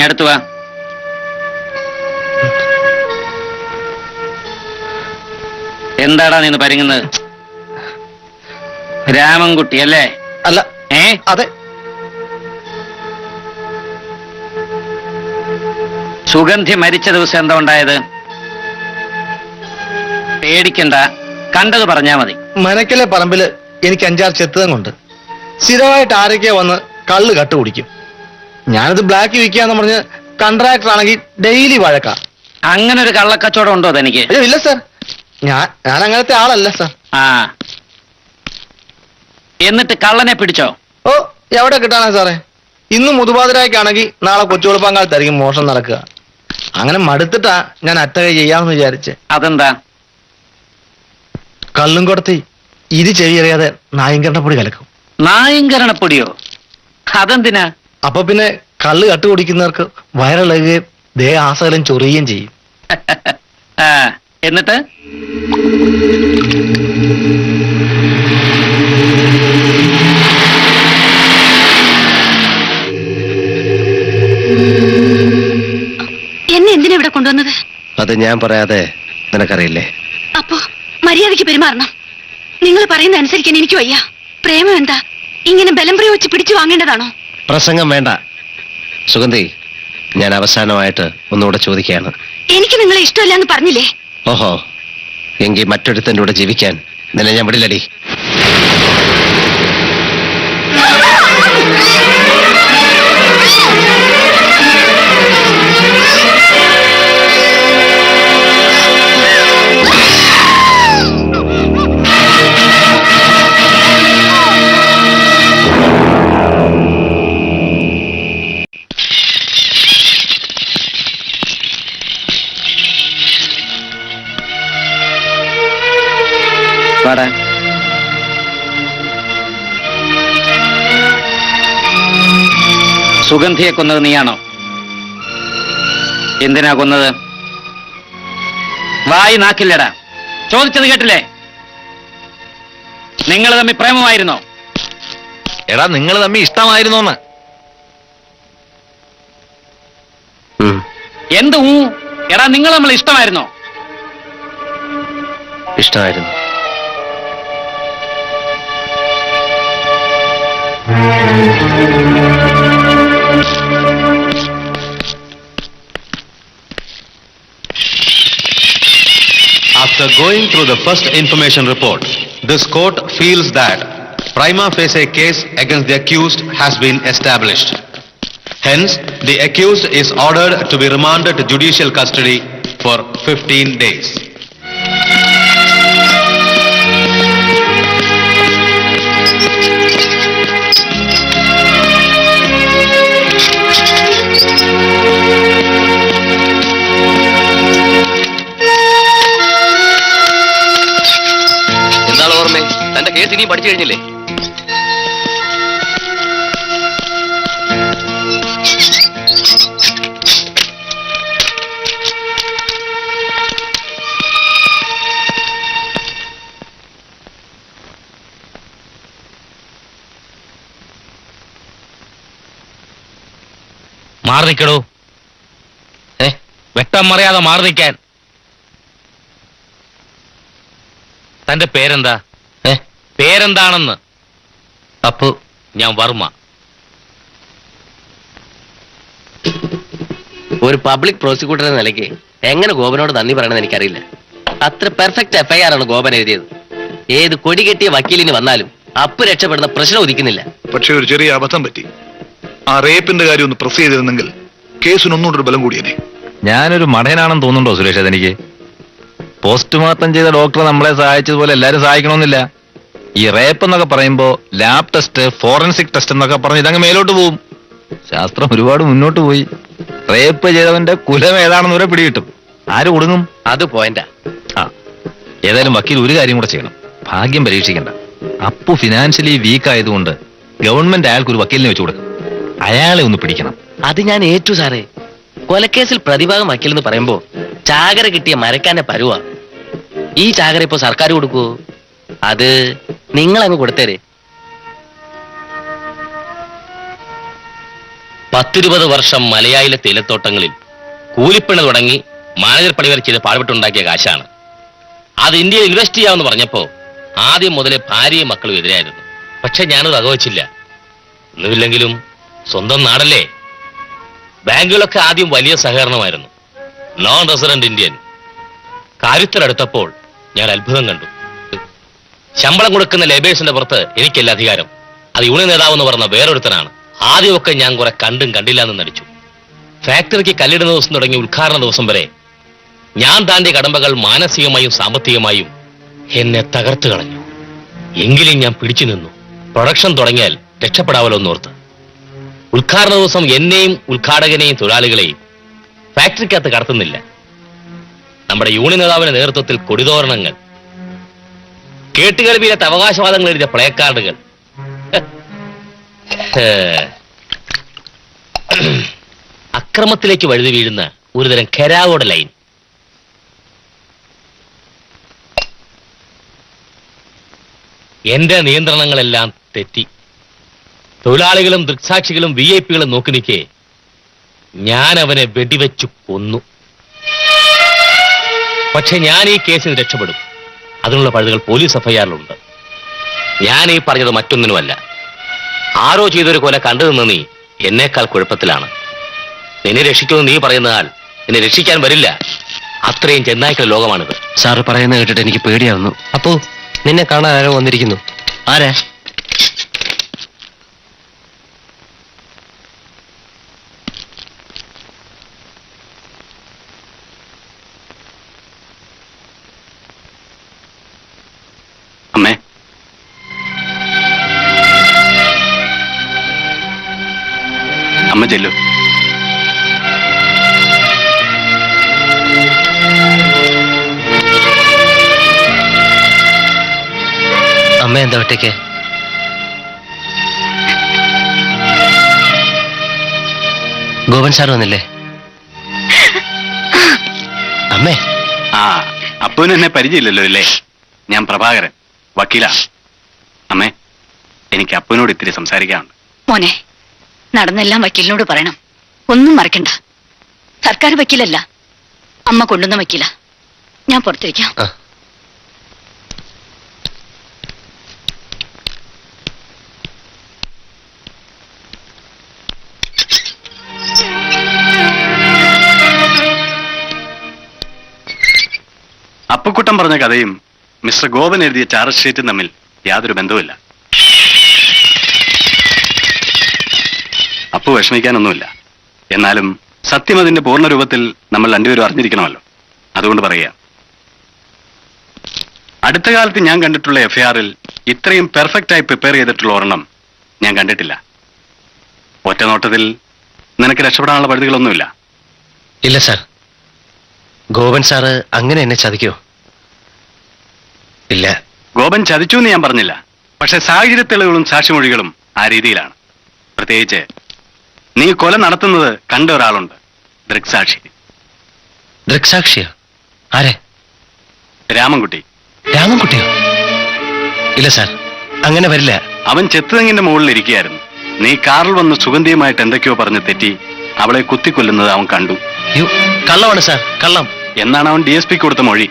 ഇങ്ങടുത്ത് വാ. എന്താടാ നീ പരിങ്ങുന്നത്? രാമൻകുട്ടി അല്ലേ? അല്ല. അതെ. സുഗന്ധി മരിച്ച ദിവസം എന്താ ഉണ്ടായത്? പേടിക്കണ്ട, കണ്ടത് പറഞ്ഞാ മതി. മനക്കലെ പറമ്പില് എനിക്ക് 5-6 ചെത്തുതങ്ങുണ്ട്. സ്ഥിരമായിട്ട് ആരൊക്കെയോ വന്ന് കള്ള് കട്ട് കുടിക്കും. ഞാനത് ബ്ലാക്ക് വിൽക്കാന്ന് പറഞ്ഞ് കോൺട്രാക്ടർ ആണെങ്കിൽ ഡെയിലി വഴക്കാം. അങ്ങനെ ഒരു കള്ളക്കച്ചവടം ഉണ്ടോ തനിക്ക്? ഇല്ല സാർ, ഞാൻ അങ്ങനത്തെ ആളല്ല സാർ. ആ, എന്നിട്ട് കള്ളനെ പിടിച്ചോ? ഓ, എവിടെ കിട്ടാനാ സാറേ? ഇന്ന് മുതുപാതിരായ്ക്കാണെങ്കിൽ നാളെ കൊച്ചുകൊടുപ്പാങ്കാലത്തായിരിക്കും മോഷണം നടക്കുക. അങ്ങനെ മടുത്തിട്ടാ ഞാൻ അറ്റകൈ ചെയ്യാമെന്ന് വിചാരിച്ച്. അതെന്താ? കള്ളും കൊടുത്തി ചെവിയറിയാതെ നായങ്കരണപ്പൊടി കലക്കും. നായങ്കരണപ്പൊടിയോ? അതെന്തിനാ? അപ്പൊ പിന്നെ കള്ള് കട്ടുകുടിക്കുന്നവർക്ക് വയറിളകുകയും ദേഹാസകലം ചൊറിയുകയും ചെയ്യും. ആ, എന്നിട്ട് എന്നെ എന്തിനാ ഇവിടെ കൊണ്ടുവന്നത്? അത് ഞാൻ പറയാതെ നിനക്കറിയില്ലേ? അപ്പോ മര്യാദയ്ക്ക് പെരുമാറണം. നിങ്ങൾ പറയുന്ന അനുസരിക്കാൻ എനിക്ക് വയ്യ. പ്രേമം എന്താ ഇങ്ങനെ ബലം പ്രയോഗിച്ച് പിടിച്ചു വാങ്ങേണ്ടതാണോ? പ്രസംഗം വേണ്ട സുഗന്ധി. ഞാൻ അവസാനമായിട്ട് ഒന്നുകൂടെ ചോദിക്കുകയാണ്. എനിക്ക് നിങ്ങളെ ഇഷ്ടമല്ല എന്ന് പറഞ്ഞില്ലേ? ഓഹോ, എങ്കിൽ മറ്റൊരുത്തൻ്റെ കൂടെ ജീവിക്കാൻ നിന്നെ ഞാൻ വിടില്ലടി. സുഗന്ധിയെ കൊന്നത് നീയാണോ? എന്തിനാ കൊന്നത്? വായി നാക്കില്ലടാ. ചോദിച്ചത് കേട്ടില്ലേ? നിങ്ങൾ തമ്മിൽ പ്രേമമായിരുന്നോ? എടാ, നിങ്ങൾ തമ്മിൽ ഇഷ്ടമായിരുന്നോന്ന്. എന്ത്? എടാ, നിങ്ങൾ തമ്മിൽ ഇഷ്ടമായിരുന്നോ? ഇഷ്ടമായിരുന്നു. After going through the first information report, this court feels that prima facie case against the accused has been established. Hence, the accused is ordered to be remanded to judicial custody for 15 days. എന്താണ് ഓർമ്മ? തന്റെ case ഇനിയും പഠിച്ചു കഴിഞ്ഞില്ലേ? മാറി നിൽക്കടോ. വെട്ടം മറിയാതെ മാറി നിൽക്കാൻ. തന്റെ പേരെന്താ? പേരെന്താണെന്ന്? അപ്പു. ഞാൻ വർമ്മ. ഒരു പബ്ലിക് പ്രോസിക്യൂട്ടർ എന്ന നിലയ്ക്ക് എങ്ങനെ ഗോപനോട് നന്ദി പറയണമെന്ന് എനിക്കറിയില്ല. അത്ര പെർഫെക്റ്റ് FIR ആണ് ഗോപൻ എഴുതിയത്. ഏത് കൊടി കെട്ടിയ വക്കീലിന് വന്നാലും അപ്പ് രക്ഷപ്പെടുന്ന പ്രശ്നം ഉദിക്കുന്നില്ല. പക്ഷെ ഒരു ചെറിയ അബദ്ധം പറ്റി. ആ റേപ്പിന്റെ കാര്യം ഒന്ന് പ്രസ് ചെയ്തിരുന്നെങ്കിൽ കേസിനൊന്നുകൂടെ ബലം കൂടിയനെ. ഞാനൊരു മടയനാണെന്ന് തോന്നുന്നുണ്ടോ സുരേഷ്? അതെനിക്ക് പോസ്റ്റ്മോർട്ടം ചെയ്ത ഡോക്ടർ നമ്മളെ സഹായിച്ചതുപോലെ എല്ലാരും സഹായിക്കണമെന്നില്ല. ഈ റേപ്പ് എന്നൊക്കെ പറയുമ്പോ ലാബ് ടെസ്റ്റ്, ഫോറൻസിക് ടെസ്റ്റ് എന്നൊക്കെ പറഞ്ഞ് ഇതങ്ങ് മേലോട്ട് പോവും. ശാസ്ത്രം ഒരുപാട് മുന്നോട്ട് പോയി. റേപ്പ് ചെയ്തവന്റെ കുലം ഏതാണെന്ന് വരെ പിടികിട്ടും. ആര് കൊടുങ്ങും? അത് പോയിന്റാ. ഏതായാലും വക്കീൽ ഒരു കാര്യം കൂടെ ചെയ്യണം. ഭാഗ്യം പരീക്ഷിക്കണ്ട. അപ്പു ഫിനാൻഷ്യലി വീക്ക് ആയതുകൊണ്ട് ഗവൺമെന്റ് അയാൾക്ക് ഒരു വക്കീലിനെ വെച്ചു കൊടുക്കും. അയാളെ ഒന്ന് പിടിക്കണം. അത് ഞാൻ ഏറ്റു സാറേ. കൊലക്കേസിൽ പ്രതിഭാഗം വക്കീൽ എന്ന് പറയുമ്പോ ചാകര കിട്ടിയ മരക്കാന്റെ പരുവ. ഈ ചാകര ഇപ്പോ സർക്കാർ കൊടുക്കൂ? അത് നിങ്ങൾ അങ്ങ് കൊടുത്തേരെ. 10-20 വർഷം മലയായിലെ തേയിലത്തോട്ടങ്ങളിൽ കൂലിപ്പണി തുടങ്ങി മാനേജർ പണി വരെ ചെയ്ത് പാടുപെട്ടുണ്ടാക്കിയ കാശാണ്. അത് ഇന്ത്യയിൽ ഇൻവെസ്റ്റ് ചെയ്യാമെന്ന് പറഞ്ഞപ്പോ ആദ്യം മുതലേ ഭാര്യയും മക്കളും എതിരായിരുന്നു. പക്ഷെ ഞാനത് വകവച്ചില്ല. ഒന്നുമില്ലെങ്കിലും സ്വന്തം നാടല്ലേ. ബാങ്കുകളൊക്കെ ആദ്യം വലിയ സഹകരണമായിരുന്നു. Non resident Indian. കാര്യത്തിലടുത്തപ്പോൾ ഞാൻ അത്ഭുതം കണ്ടു. ശമ്പളം കൊടുക്കുന്ന ലേബേഴ്സിന്റെ പുറത്ത് എനിക്കല്ല അധികാരം. അത് യൂണിയൻ നേതാവെന്ന് പറഞ്ഞ വേറൊരുത്തനാണ്. ആദ്യമൊക്കെ ഞാൻ കുറെ കണ്ടും കണ്ടില്ല എന്ന് നടിച്ചു. ഫാക്ടറിക്ക് കല്ലിടുന്ന ദിവസം തുടങ്ങി ഉദ്ഘാടന ദിവസം വരെ ഞാൻ താണ്ടിയ കടമ്പകൾ മാനസികമായും സാമ്പത്തികമായും എന്നെ തകർത്തു കളഞ്ഞു. എങ്കിലും ഞാൻ പിടിച്ചു നിന്നു. പ്രൊഡക്ഷൻ തുടങ്ങിയാൽ രക്ഷപ്പെടാവല്ലോ എന്നോർത്ത്. ഉദ്ഘാടന ദിവസം എന്നെയും ഉദ്ഘാടകനെയും തൊഴിലാളികളെയും ഫാക്ടറിക്കകത്ത് കടത്തുന്നില്ല. നമ്മുടെ യൂണിയൻ നേതാവിന്റെ നേതൃത്വത്തിൽ കൊടിതോരണങ്ങൾ, കേട്ടുകേൾവിയില്ലാത്ത അവകാശവാദങ്ങൾ എഴുതിയ പ്ലേ കാർഡുകൾ, അക്രമത്തിലേക്ക് വഴുതി വീഴുന്ന ഒരുതരം ഖരാവോടെ ലൈൻ. എന്റെ നിയന്ത്രണങ്ങളെല്ലാം തെറ്റി. തൊഴിലാളികളും ദൃക്സാക്ഷികളും VIP-കളും നോക്കി നിൽക്കേ ഞാൻ അവനെ വെടിവെച്ചു കൊന്നു. പക്ഷെ ഞാൻ ഈ കേസിൽ രക്ഷപ്പെടും. അതിനുള്ള പഴുതുകൾ പോലീസ് FIR-ലുണ്ട്. ഞാൻ ഈ പറഞ്ഞത് മറ്റൊന്നിനുമല്ല. ആരോ ചെയ്തൊരു കൊല കണ്ടു നിന്ന് നീ എന്നേക്കാൾ കുഴപ്പത്തിലാണ്. നിന്നെ രക്ഷിക്കുമെന്ന് നീ പറയുന്നതാൽ എന്നെ രക്ഷിക്കാൻ വരില്ല. അത്രയും ചെന്നായ്ക്കളുടെ ലോകമാണിത്. സാറ് പറയുന്നത് കേട്ടിട്ട് എനിക്ക് പേടിയാവുന്നു. അപ്പോ നിന്നെ കാണാൻ ആരോ വന്നിരിക്കുന്നു. ആരാ? അമ്മേ, അമ്മ ചെല്ലു. അമ്മ എന്താ ഒറ്റയ്ക്ക്? ഗോപൻ സാർ വന്നില്ലേ? അമ്മേ. ആ, അപ്പുവിന് എന്നെ പരിചയമില്ലല്ലോ അല്ലേ? ഞാൻ പ്രഭാകരൻ, വക്കീലാ. അമ്മേ, എനിക്ക് അപ്പുവിനോട് ഇത്തിരി സംസാരിക്കാനുണ്ട്. മോനെ, നടന്നെല്ലാം വക്കീലിനോട് പറയണം. ഒന്നും മറക്കണ്ട. സർക്കാർ വക്കീലല്ല, അമ്മ കൊണ്ടുവന്ന വക്കീല. ഞാൻ പുറത്തിരിക്കാം. അപ്പുക്കുട്ടൻ പറഞ്ഞ കഥയും മിസ്റ്റർ ഗോപൻ എഴുതിയ ചാർജ് ഷീറ്റും തമ്മിൽ യാതൊരു ബന്ധവുമില്ല. അപ്പു വിഷമിക്കാനൊന്നുമില്ല. എന്നാലും സത്യം അതിന്റെ പൂർണ്ണ രൂപത്തിൽ നമ്മൾ രണ്ടുപേരും അറിഞ്ഞിരിക്കണമല്ലോ. അതുകൊണ്ട് പറയുക, അടുത്ത കാലത്ത് ഞാൻ കണ്ടിട്ടുള്ള FIR-ൽ ഇത്രയും പെർഫെക്റ്റായി പ്രിപ്പയർ ചെയ്തിട്ടുള്ള ഒരെണ്ണം ഞാൻ കണ്ടിട്ടില്ല. ഒറ്റ നോട്ടത്തിൽ നിനക്ക് രക്ഷപ്പെടാനുള്ള പഴുതുകളൊന്നുമില്ല. ഇല്ല സാർ. ഗോപൻ സാറ് അങ്ങനെ എന്നെ ചതിക്കോ? ഇല്ല. ഗോപൻ ചതിച്ചു എന്ന് ഞാൻ പറഞ്ഞില്ല. പക്ഷെ സാഹചര്യ തെളിവുകളും സാക്ഷിമൊഴികളും ആ രീതിയിലാണ്. പ്രത്യേകിച്ച് നീ കൊല നടത്തുന്നത് കണ്ട ഒരാളുണ്ട്, ദൃക്സാക്ഷി. ദൃക്സാക്ഷിയോ? ആരെ? രാമൻകുട്ടി. രാമൻകുട്ടിയോ? ഇല്ല സാർ, അങ്ങനെ വരില്ല. അവൻ ചെത്തുതെങ്ങിന്റെ മുകളിൽ ഇരിക്കുകയായിരുന്നു. നീ കാറിൽ വന്ന് സുഗന്ധിയുമായിട്ട് എന്തൊക്കെയോ പറഞ്ഞ് തെറ്റി അവളെ കുത്തിക്കൊല്ലുന്നത് അവൻ കണ്ടു. കള്ളമാണ് സാർ, കള്ളം എന്നാണ് അവൻ DSP കൊടുത്ത മൊഴി.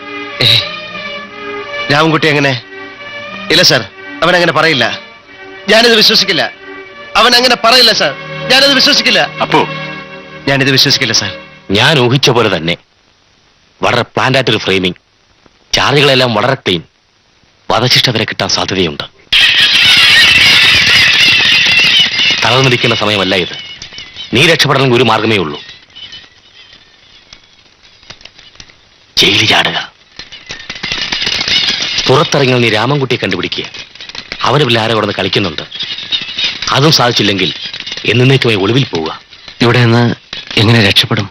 രാമൻകുട്ടി അങ്ങനെ? ഇല്ല സാർ, അവൻ അങ്ങനെ പറയില്ല. ഞാനിത് വിശ്വസിക്കില്ല. അവൻ അങ്ങനെ പറയില്ല സാർ. ഞാനത് വിശ്വസിക്കില്ല. അപ്പോ ഞാനിത് വിശ്വസിക്കില്ല സാർ. ഞാൻ ഊഹിച്ച പോലെ തന്നെ വളരെ പ്ലാൻഡായിട്ടൊരു ഫ്രെയിമിംഗ്. ചാർജുകളെല്ലാം വളരെ ക്ലീൻ. വധശിഷ്ട വരെ കിട്ടാൻ സാധ്യതയുണ്ട്. തളർന്നിരിക്കുന്ന സമയമല്ല ഇത്. നീ രക്ഷപ്പെടണമെങ്കിൽ ഒരു മാർഗമേ ഉള്ളൂ. ജയിലിൽ ചാടുക. പുറത്തിറങ്ങിയാൽ നീ രാമൻകുട്ടിയെ കണ്ടുപിടിക്കുക. അവന് പിള്ളേരെ ആരെ കിടന്ന് കളിക്കുന്നുണ്ട്. അതും സാധിച്ചില്ലെങ്കിൽ എന്നേക്കുമായി ഒളിവിൽ പോവുക. ഇവിടെ നിന്ന് എങ്ങനെ രക്ഷപ്പെടും?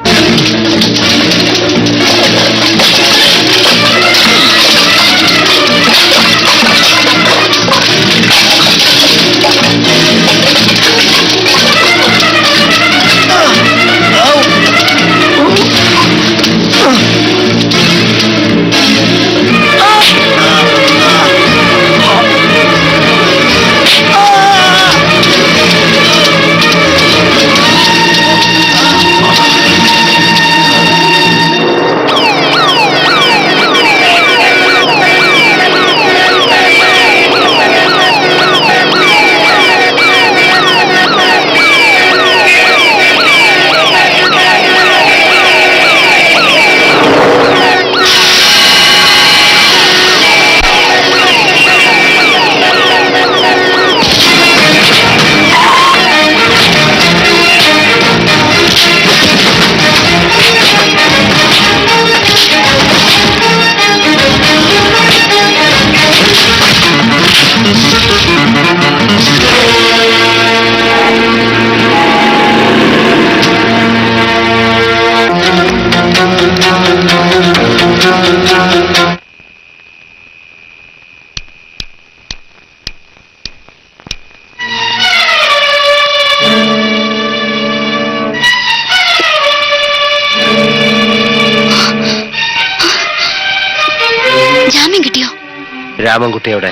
രാമൻകുട്ടി എവിടെ?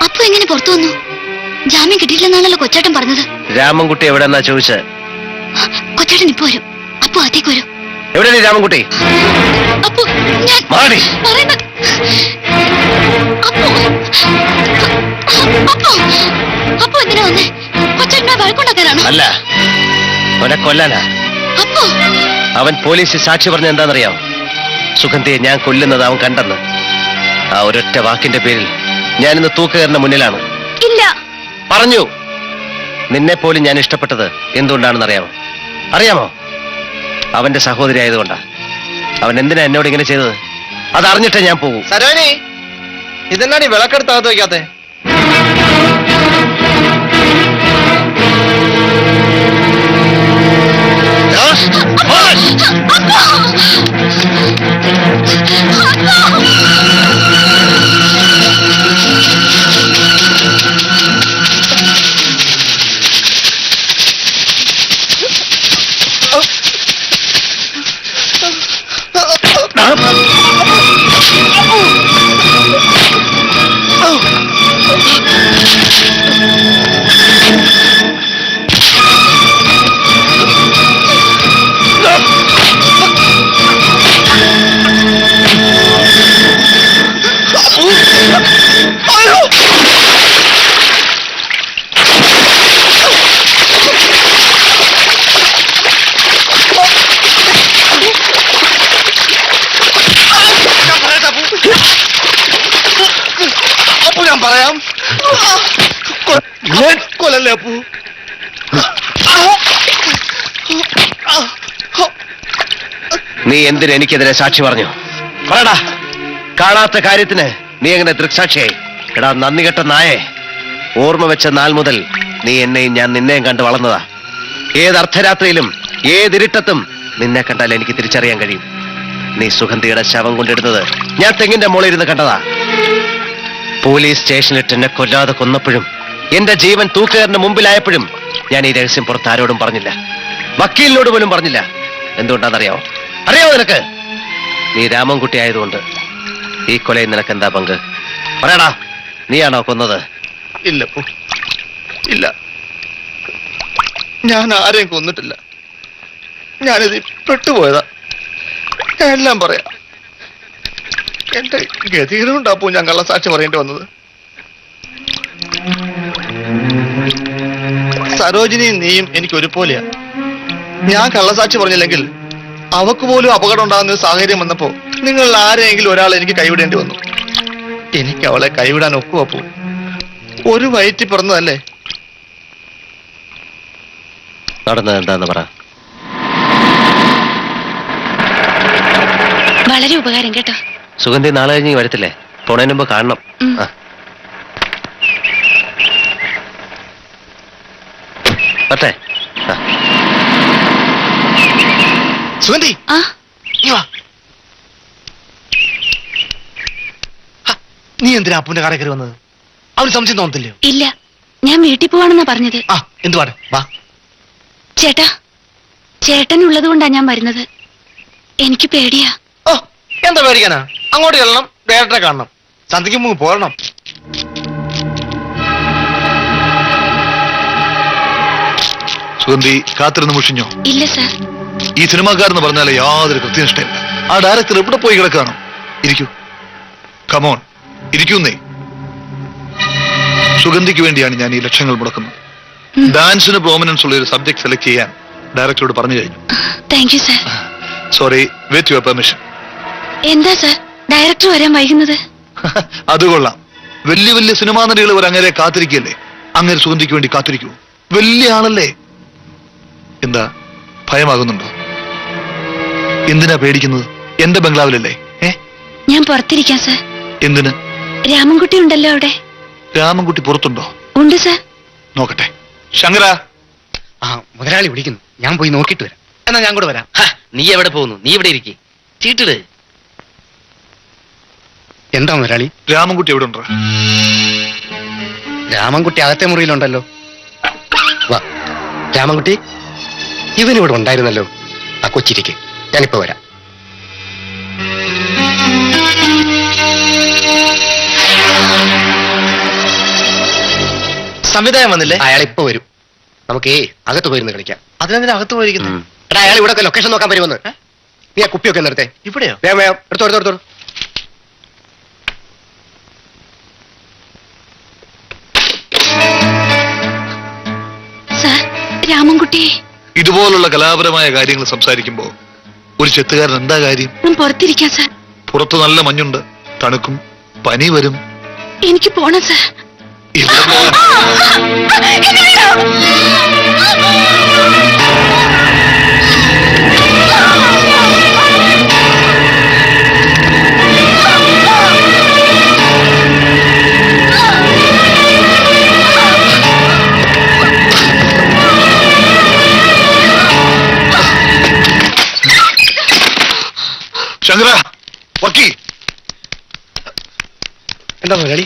അപ്പൊ എങ്ങനെ പുറത്തു വന്നു? ജാമ്യം കിട്ടിയില്ലെന്നാണല്ലോ കൊച്ചേട്ടൻ പറഞ്ഞത്. രാമൻകുട്ടി എവിടെന്നാ ചോദിച്ചത്? കൊച്ചേട്ടൻ ഇപ്പൊ വരും. അപ്പൊ അതേക്ക് വരും. എവിടെയാണ് രാമൻകുട്ടി? അപ്പൊ ഞാൻ മാറി. പറയുന്നത് അപ്പൊ എന്തിനാ വന്നേ? കൊച്ചേട്ടനെ വഴക്കുണ്ടാക്കാനാണോ? അല്ല, അവനെ കൊല്ലാനാ. അപ്പൊ അവൻ പോലീസിൽ സാക്ഷി പറഞ്ഞ എന്താണെന്നറിയാം? സുഗന്ധിയെ ഞാൻ കൊല്ലുന്നത് അവൻ കണ്ടെന്ന്. ആ ഒരൊറ്റ വാക്കിന്റെ പേരിൽ ഞാനിന്ന് തൂക്കുകാരന്റെ മുന്നിലാണ്. ഇല്ല. പറഞ്ഞു. നിന്നെ പോലും ഞാൻ ഇഷ്ടപ്പെട്ടത് എന്തുകൊണ്ടാണെന്ന് അറിയാമോ? അവന്റെ സഹോദരി ആയതുകൊണ്ടാ. അവൻ എന്തിനാ എന്നോട് ഇങ്ങനെ ചെയ്തത്? അതറിഞ്ഞിട്ടേ ഞാൻ പോകൂ. സരോനി, ഇതെന്നാണ് ഈ വിളക്കെടുത്തകത്ത് വയ്ക്കാത്തെ? ഞാൻ പറയാം. കൊല്ലല്ലേ അപ്പു. നീ എന്തിന് എനിക്കെതിരെ സാക്ഷി പറഞ്ഞു? പറടാ. കാണാത്ത കാര്യത്തിന് നീ എങ്ങനെ ദൃക്സാക്ഷിയായി? എടാ നന്ദി കെട്ട നായെ, ഓർമ്മ വെച്ച നാൾ മുതൽ നീ എന്നെയും ഞാൻ നിന്നെയും കണ്ട് വളർന്നതാ. ഏത് അർദ്ധരാത്രിയിലും ഏതിരിട്ടത്തും നിന്നെ കണ്ടാൽ എനിക്ക് തിരിച്ചറിയാൻ കഴിയും. നീ സുഗന്ധിയുടെ ശവം കൊണ്ടിടുന്നത് ഞാൻ തെങ്ങിന്റെ മുകളിൽ ഇരുന്ന് കണ്ടതാ. പോലീസ് സ്റ്റേഷനിലിട്ട് എന്നെ കൊല്ലാതെ കൊന്നപ്പോഴും എന്റെ ജീവൻ തൂക്കുകാരന്റെ മുമ്പിലായപ്പോഴും ഞാൻ ഈ രഹസ്യം പുറത്ത് ആരോടും പറഞ്ഞില്ല. വക്കീലിനോട് പോലും പറഞ്ഞില്ല. എന്തുകൊണ്ടാണെന്നറിയാമോ? അറിയാമോ നിനക്ക്? നീ രാമൻകുട്ടി ആയതുകൊണ്ട്. ഈ കൊലയിൽ നിനക്ക് എന്താ പങ്ക്? പറയടാ, നീയാണോ കൊന്നത്? ഇല്ല അപ്പു, ഇല്ല. ഞാൻ ആരെയും കൊന്നിട്ടില്ല. ഞാനിത് പെട്ടുപോയതാ. ഞാൻ എല്ലാം പറയാം. എന്റെ ഗതികളുണ്ടാപ്പോ ഞാൻ കള്ളസാക്ഷി പറയേണ്ടി വന്നത്. സരോജിനിയും നീയും എനിക്ക് ഒരുപോലെയാ. ഞാൻ കള്ളസാക്ഷി പറഞ്ഞില്ലെങ്കിൽ അവക്ക് പോലും അപകടം ഉണ്ടാകുന്ന ഒരു സാഹചര്യം വന്നപ്പോ നിങ്ങൾ ആരെയെങ്കിലും ഒരാൾ എനിക്ക് കൈവിടേണ്ടി വന്നു. എനിക്ക് അവളെ കൈവിടാൻ ഒക്കുവപ്പോ. ഒരു വയറ്റി പിറന്നതല്ലേ. നടന്നത് എന്താന്ന് പറ. വളരെ ഉപകാരം കേട്ടോ. സുഗന്ധി നാളെ കഴിഞ്ഞ് വരത്തില്ലേ? പോണതിന് മുമ്പ് കാണണം. ആ. പറ്റേ. സുഗന്ധി, ആ നീ എന്തിനാ അപ്പുവിന്റെ കടയിൽ കയറി വന്നത്? അവന് സംശയം തോന്നത്തില്ലയോ? ഇല്ല, ഞാൻ വീട്ടിൽ പോവാണെന്നാ പറഞ്ഞത്. ആ എന്തുവാണ്? വാ. ചേട്ടാ, ചേട്ടൻ ഉള്ളത് കൊണ്ടാ ഞാൻ വരുന്നത്. എനിക്ക് പേടിയാ. ഓ, എന്താ പേടിക്കാനാ? അങ്ങോട്ട് ചെല്ലണം, ഡയറക്ടറെ കാണണം, സന്ധ്യയ്ക്ക് മുമ്പ് പോരണം. സുഗന്ധി കാത്തിരുന്ന് മുഷിഞ്ഞോ? ഇല്ല സാർ. ഈ സിനിമാക്കാരെന്ന് പറഞ്ഞാൽ യാതൊരു കൃത്യനിഷ്ഠയില്ല. ആ ഡയറക്ടർ എവിടെ പോയി കിടക്കാണോ? ഇരിക്കൂ, കമോൺ ഇരിക്കുന്നേ. സുഗന്ധിക്ക് വേണ്ടിയാണ് ഞാൻ ഈ ലക്ഷങ്ങൾ മുടക്കുന്നത്. ഡാൻസിന് പ്രോമിനൻസ് ഉള്ള ഒരു സബ്ജക്ട് സെലക്ട് ചെയ്യാൻ ഡയറക്ടറോട് പറഞ്ഞു കഴിഞ്ഞു. Thank you sir. Sorry, with your permission. എന്താ സാർ ഡയറക്ടർ വരാൻ വൈകുന്നത്? അത് കൊള്ളാം. വലിയ വലിയ സിനിമാ നടികൾ ഒരു അങ്ങനെ കാത്തിരിക്കല്ലേ? അങ്ങനെ സുഗന്ധിക്ക് വേണ്ടി കാത്തിരിക്കൂ. വലിയ ആളല്ലേ? എന്താ ഭയമാകുന്നുണ്ടോ? എന്തിനാ പേടിക്കുന്നത്? എന്റെ ബംഗ്ലാവിലല്ലേ? ഞാൻ പുറത്തിരിക്കാം സാർ. എന്തിന്? രാമൻകുട്ടി ഉണ്ടല്ലോ അവിടെ. രാമൻകുട്ടി പുറത്തുണ്ടോ? ഉണ്ട് സാർ. നോക്കട്ടെ. ശങ്കര, മുതലാളി വിളിക്കുന്നു, ഞാൻ പോയി നോക്കിട്ട് വരാം. എന്നാ ഞാൻ കൂടെ വരാം. നീ എവിടെ പോകുന്നു? നീ ഇവിടെ ഇരിക്കും. ചീട്ടിട്. എന്താ മുതലാളി? രാമൻകുട്ടി എവിടെ ഉണ്ടോ? രാമൻകുട്ടി അകത്തെ മുറിയിലുണ്ടല്ലോ. വാ രാമൻകുട്ടി, ഇവനിവിടെ ഉണ്ടായിരുന്നല്ലോ. ആ കൊച്ചിരിക്ക്, ഞാനിപ്പോ വരാം. സംവിധാനം വന്നില്ലേ? അയാൾ ഇപ്പൊ വരും. നമുക്ക് അകത്ത് പോയിരുന്ന് കളിക്കാം. അതിനെന്തിനാ അകത്ത് പോയിരിക്കുന്നത്? എടാ അയാൾ ഇവിടെ ലൊക്കേഷൻ നോക്കാൻ വരുമെന്ന്. നീ ആ കുപ്പിയൊക്കെ നിർത്തേ. ഇവിടെയോ? വേഗം വേഗം എടുത്തോ. സാർ, രാമൻകുട്ടി ഇതുപോലുള്ള കലാപരമായ കാര്യങ്ങൾ സംസാരിക്കുമ്പോ ഒരു ചെത്തുകാരൻ എന്താ കാര്യം? ഞാൻ പുറത്തിരിക്കാം സാർ. പുറത്ത് നല്ല മഞ്ഞുണ്ട്, തണുക്കും, പനി വരും. എനിക്ക് പോണം സാർ. ഇല്ല മോനെ. ശങ്കര, വക്കി എന്താ മുതലാളി?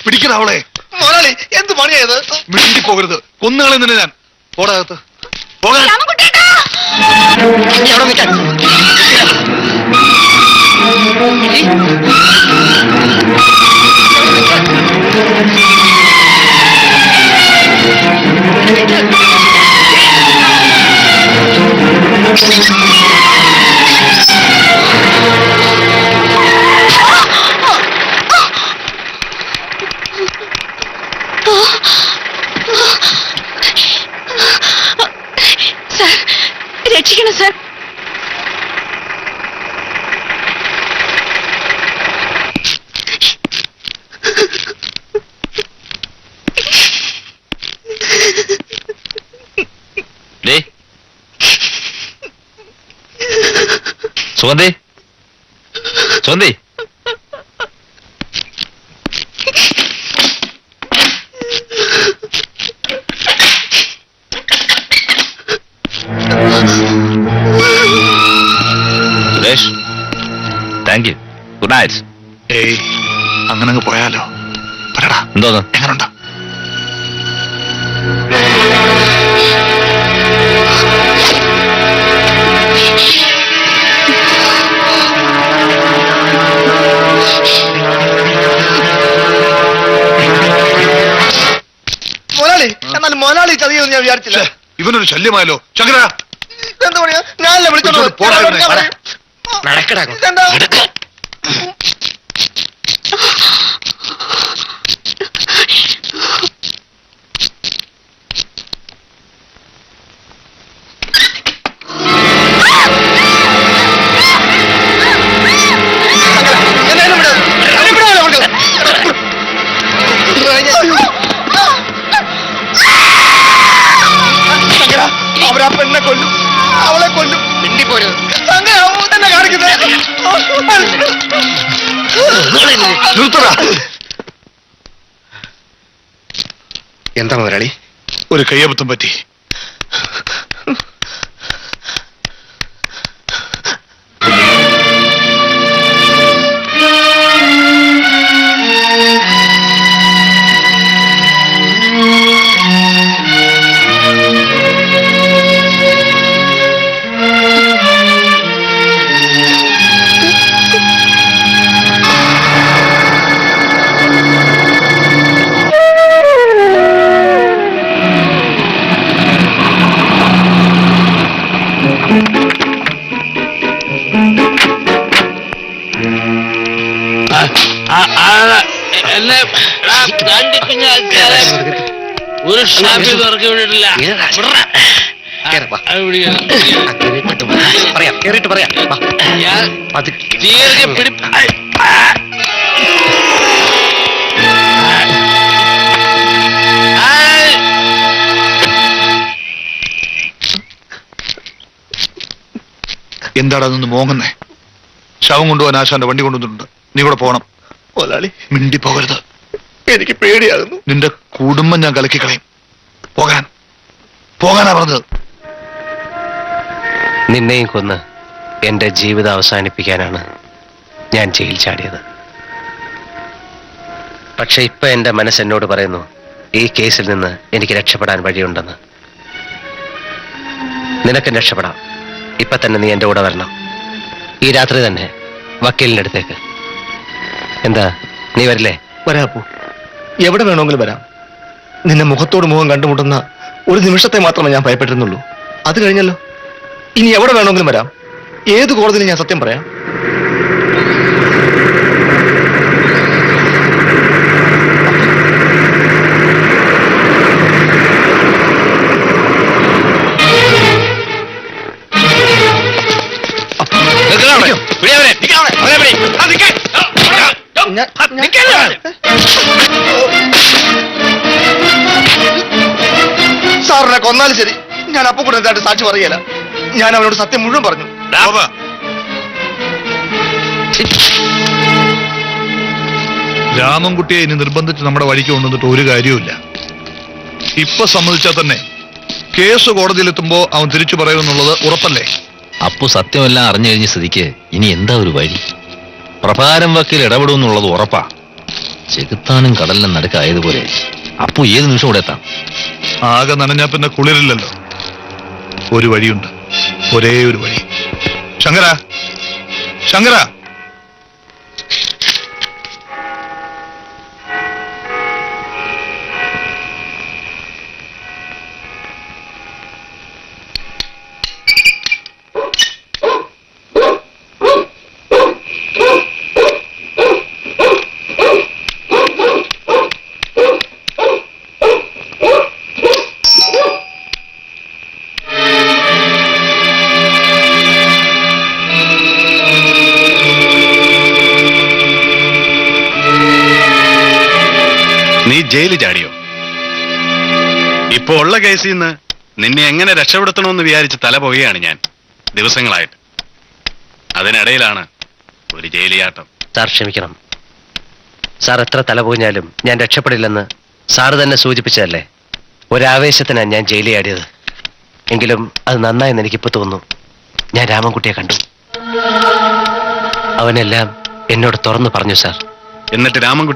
പിടിക്കണ അവളെ. മുതലാളി എന്ത് പണിയായത്? മിണ്ടി പോകരുത്, കൊന്നുകളെ തന്നെ ഞാൻ. പോടാകത്ത് പോകാൻ. എവിടെ നിൽക്കാൻ? സാർ, രക്ഷിക്കണം sir. Day Sugandhi, Sugandhi, Suresh, thank you. Good night. ഏയ്, അങ്ങനെ അങ്ങ് പോയാലോ? പറയടാ, എന്തോന്ന്? എങ്ങനുണ്ട്? മുതലാളി, എന്നാൽ മുതലാളി ചതിയെന്ന് ഞാൻ വിചാരിച്ചില്ല. ഇവനൊരു ശല്യമായല്ലോ. ശങ്കര, എന്താ പണിയാ? ഞാനല്ലേ വിളിച്ചോണ്ട് വിളിച്ചോണ്ട് പോടാ ഇവനെ. നടക്കടാ. എന്താ? അവരാ പെണ്ണെ കൊല്ലും, അവളെ കൊല്ലും. മിണ്ടിപ്പോരുത്. തന്നെ കാണിക്കുന്നത്. നിർത്തടാ. എന്താ മുതലാളി? ഒരു കയ്യബദ്ധം പറ്റി. എന്നെ ഒരു ഷാപ്പിൽ തുറക്കി വിട്ടിട്ടില്ല. പറയാം, കേറിയിട്ട് പറയാം. ഞാൻ തീരെ എന്താടാ നിന്ന് മോങ്ങുന്നേ? ശവം കൊണ്ടുപോകാൻ ആശാന്റെ വണ്ടി കൊണ്ടുവന്നിട്ടുണ്ട്. നീ കൂടെ പോണം. മുതലാളി, മിണ്ടി പോകരുത്. എനിക്ക് പേടിയാകുന്നു. നിന്റെ കുടുംബം ഞാൻ കലക്കി കളയും. പോകാനാ പറഞ്ഞത്. നിന്നെയും കൊന്ന് എന്റെ ജീവിതം അവസാനിപ്പിക്കാനാണ് ഞാൻ ജയിൽ ചാടിയത്. പക്ഷെ ഇപ്പൊ എന്റെ മനസ്സെന്നോട് പറയുന്നു, ഈ കേസിൽ നിന്ന് എനിക്ക് രക്ഷപ്പെടാൻ വഴിയുണ്ടെന്ന്. നിനക്കും രക്ഷപ്പെടാം. ഇപ്പൊ തന്നെ നീ എന്റെ കൂടെ വരണം. ഈ രാത്രി തന്നെ വക്കീലിന്റെ അടുത്തേക്ക്. എന്താ, നീ വരില്ലേ? വരാപ്പോ, എവിടെ വേണമെങ്കിലും വരാം. നിന്നെ മുഖത്തോട് മുഖം കണ്ടുമുട്ടുന്ന ഒരു നിമിഷത്തെ മാത്രമേ ഞാൻ ഭയപ്പെട്ടിരുന്നുള്ളൂ. അത് കഴിഞ്ഞല്ലോ. ഇനി എവിടെ വേണമെങ്കിലും വരാം. ഏത് കോടതിയിലും ഞാൻ സത്യം പറയാം. സാറിനെ കൊന്നാലും ശരി, ഞാൻ അപ്പൊ കൂടെ എന്തായിട്ട് സാക്ഷി പറയുകയില്ല. ഞാൻ അവനോട് സത്യം മുഴുവൻ പറഞ്ഞു. രാമൻകുട്ടിയെ ഇനി നിർബന്ധിച്ച് നമ്മുടെ വഴിക്ക് കൊണ്ടുവന്നിട്ട് ഒരു കാര്യവുമില്ല. ഇപ്പൊ സമ്മതിച്ചാൽ തന്നെ കേസ് കോടതിയിലെത്തുമ്പോ അവൻ തിരിച്ചു പറയുമെന്നുള്ളത് ഉറപ്പല്ലേ? അപ്പു സത്യമെല്ലാം അറിഞ്ഞു കഴിഞ്ഞ സ്ഥിതിക്ക് ഇനി എന്താ ഒരു വഴി? പ്രഭാരം വക്കീൽ ഇടപെടുമെന്നുള്ളത് ഉറപ്പാ. ചെകുത്താനും കടലിനും നടുക്കായതുപോലെ അപ്പു ഏത് നിമിഷം ഇവിടെ എത്താം. ആകെ നനഞ്ഞാ പിന്നെ കുളിരില്ലല്ലോ. ഒരു വഴിയുണ്ട്, ഒരേ ഒരു വഴി. ശങ്കര, ശങ്കര, നീ ജയിലിൽ ചാടിയോ? ഇപ്പൊ ഉള്ള കേസിൽ നിന്ന് നിന്നെ എങ്ങനെ രക്ഷപ്പെടുത്തണമെന്ന് വിചാരിച്ച് തല പോവുകയാണ് ഞാൻ ദിവസങ്ങളായിട്ട്. അതിനിടയിലാണ് ഒരു ജയിലിയാട്ടം. സാർ ക്ഷമിക്കണം. സാർ എത്ര തലപോഞ്ഞാലും ഞാൻ രക്ഷപ്പെടില്ലെന്ന് സാറ് തന്നെ സൂചിപ്പിച്ചതല്ലേ. ഒരാവേശത്തിനാണ് ഞാൻ ജയിലിൽ ആടിയത്. എങ്കിലും അത് നന്നായെന്ന് എനിക്കിപ്പോ തോന്നുന്നു. ഞാൻ രാമൻകുട്ടിയെ കണ്ടു. അവനെല്ലാം എന്നോട് തുറന്നു പറഞ്ഞു സാർ. എന്നിട്ട് രാമൻകുട്ടി